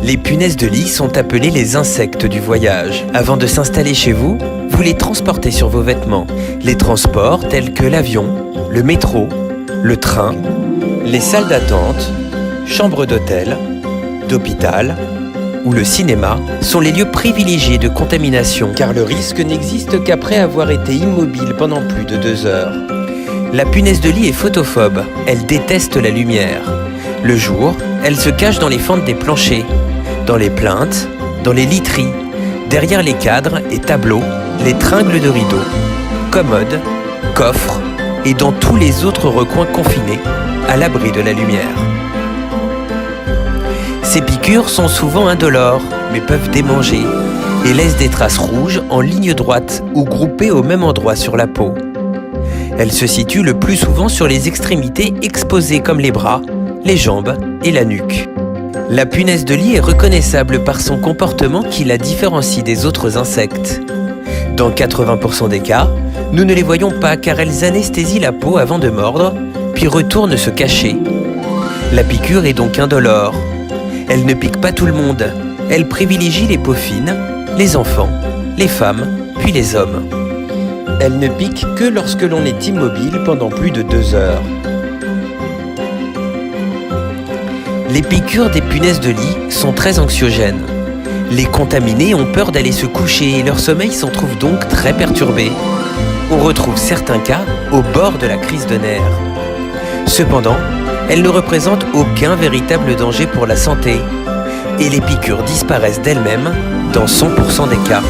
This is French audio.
Les punaises de lit sont appelées les insectes du voyage. Avant de s'installer chez vous, vous les transportez sur vos vêtements. Les transports tels que l'avion, le métro, le train, les salles d'attente, chambres d'hôtel, d'hôpital ou le cinéma sont les lieux privilégiés de contamination car le risque n'existe qu'après avoir été immobile pendant plus de 2 heures. La punaise de lit est photophobe, elle déteste la lumière. Le jour, elle se cache dans les fentes des planchers, dans les plinthes, dans les literies, derrière les cadres et tableaux, les tringles de rideaux, commodes, coffres et dans tous les autres recoins confinés, à l'abri de la lumière. Ces piqûres sont souvent indolores, mais peuvent démanger et laissent des traces rouges en ligne droite ou groupées au même endroit sur la peau. Elles se situent le plus souvent sur les extrémités exposées comme les bras, les jambes et la nuque. La punaise de lit est reconnaissable par son comportement qui la différencie des autres insectes. Dans 80% des cas, nous ne les voyons pas car elles anesthésient la peau avant de mordre, puis retournent se cacher. La piqûre est donc indolore. Elle ne pique pas tout le monde. Elle privilégie les peaux fines, les enfants, les femmes, puis les hommes. Elle ne pique que lorsque l'on est immobile pendant plus de 2 heures. Les piqûres des punaises de lit sont très anxiogènes. Les contaminés ont peur d'aller se coucher et leur sommeil s'en trouve donc très perturbé. On retrouve certains cas au bord de la crise de nerfs. Cependant, elles ne représentent aucun véritable danger pour la santé et les piqûres disparaissent d'elles-mêmes dans 100% des cas.